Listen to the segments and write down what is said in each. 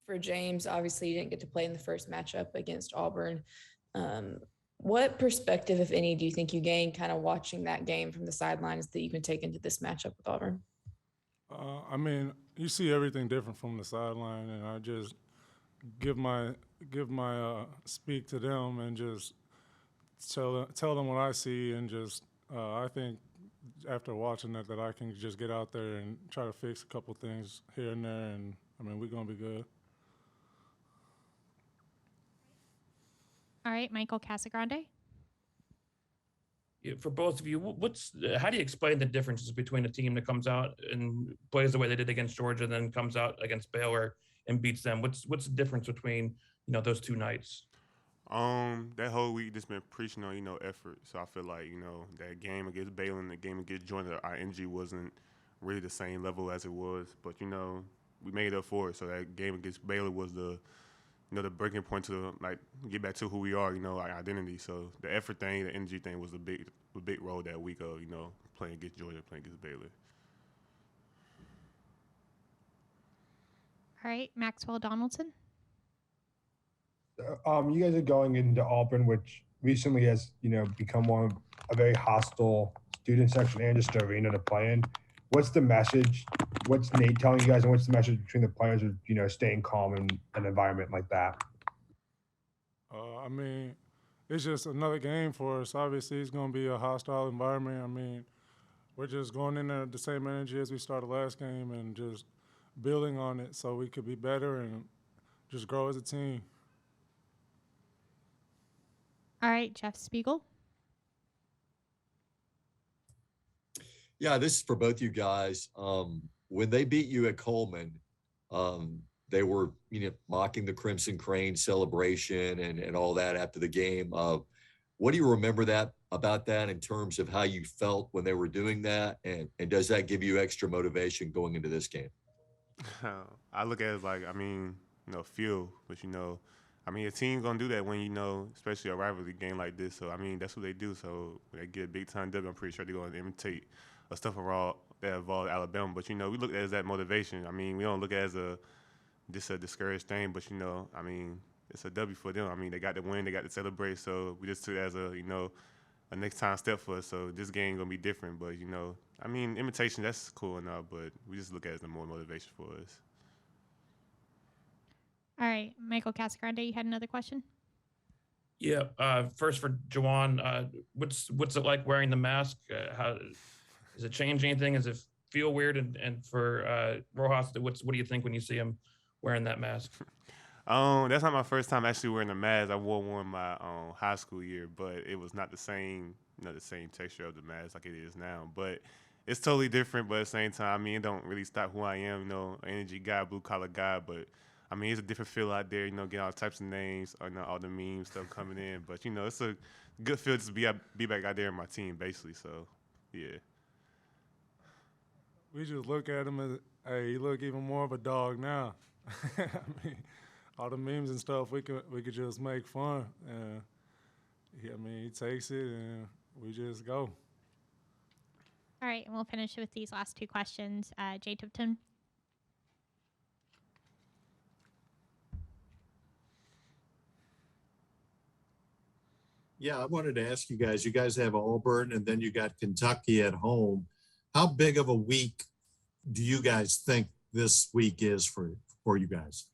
for James, obviously you didn't get to play in the first matchup against Auburn. What perspective, if any, do you think you gained kind of watching that game from the sidelines that you can take into this matchup with Auburn? I mean, you see everything different from the sideline, and I just give my speak to them and just tell them what I see, and just I think after watching that I can just get out there and try to fix a couple things here and there, and I mean we're gonna be good. All right, Michael Casagrande. For both of you, how do you explain the differences between a team that comes out and plays the way they did against Georgia, and then comes out against Baylor and beats them? What's the difference between those two nights? That whole week just been preaching on effort. So I feel like that game against Baylor and the game against Georgia, our energy wasn't really the same level as it was, but we made up for it. So that game against Baylor was the breaking point to get back to who we are, our identity. So the effort thing, the energy thing was a big role that week of playing against Georgia, playing against Baylor. All right, Maxwell Donaldson. You guys are going into Auburn, which recently has become a very hostile student section and just arena to play in. What's the message? What's Nate telling you guys, and what's the message between the players of staying calm in an environment like that? I mean, it's just another game for us. Obviously, it's going to be a hostile environment. I mean, we're just going in there the same energy as we started last game and just building on it so we could be better and just grow as a team. All right, Jeff Spiegel. Yeah, this is for both you guys. When they beat you at Coleman, they were mocking the Crimson Crane celebration and all that after the game. What do you remember about that in terms of how you felt when they were doing that, and does that give you extra motivation going into this game? I look at it like, fuel, but a team's gonna do that when especially a rivalry game like this. So that's what they do. So when they get a big time W, I'm pretty sure they're gonna imitate stuff that involved Alabama. But we look at it as that motivation. We don't look at it as just a discouraged thing. But it's a W for them. They got to win, they got to celebrate. So we just took it as a next time step for us. So this game gonna be different. But imitation, that's cool enough. But we just look at it as the more motivation for us. All right, Michael Casagrande, you had another question? Yeah. First for Juwan, what's it like wearing the mask? How does it change anything? Does it feel weird? And for Rojas, what do you think when you see him wearing that mask? That's not my first time actually wearing a mask. I wore one my high school year, but it was not the same, the same texture of the mask like it is now. But it's totally different. But at the same time, it don't really stop who I am. Energy guy, blue collar guy, but. It's a different feel out there, getting all types of names, all the memes stuff coming in. But, it's a good feel to be back out there in my team, basically. So, yeah. We just look at him as, hey, you look even more of a dog now. All the memes and stuff, we could just make fun. He takes it and we just go. All right, and we'll finish with these last two questions. Jay Tipton. Yeah, I wanted to ask you guys have Auburn and then you got Kentucky at home. How big of a week do you guys think this week is for you guys?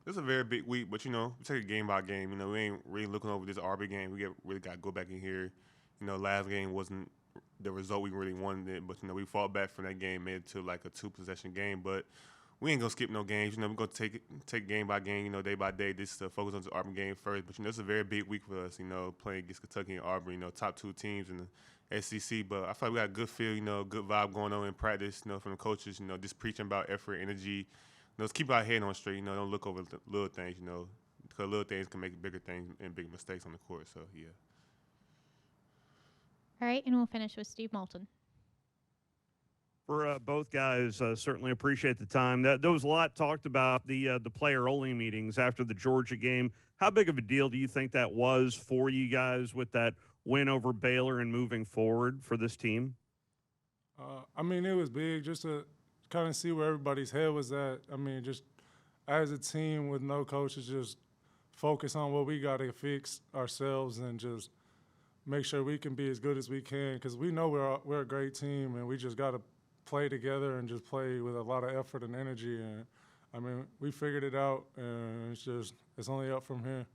It's a very big week, but we take it game by game. We ain't really looking over this Auburn game. We really got to go back in here. Last game wasn't the result we really wanted, but we fought back from that game, made it to like a 2-possession game. But we ain't gonna skip no games. We're gonna take game by game, day by day. This is to focus on the Auburn game first. But it's a very big week for us. Playing against Kentucky and Auburn. Top two teams in the SEC. But I feel like we got a good feel. Good vibe going on in practice. From the coaches. Just preaching about effort, energy. Let's keep our head on straight. Don't look over the little things. Because little things can make bigger things and big mistakes on the court. So yeah. All right, and we'll finish with Steve Moulton. For both guys, certainly appreciate the time. There was a lot talked about the player-only meetings after the Georgia game. How big of a deal do you think that was for you guys with that win over Baylor and moving forward for this team? It was big just to kind of see where everybody's head was at. Just as a team with no coaches, just focus on what we got to fix ourselves and just make sure we can be as good as we can, because we know we're a great team, and we just got to play together and just play with a lot of effort and energy. And I mean, we figured it out, and it's only up from here.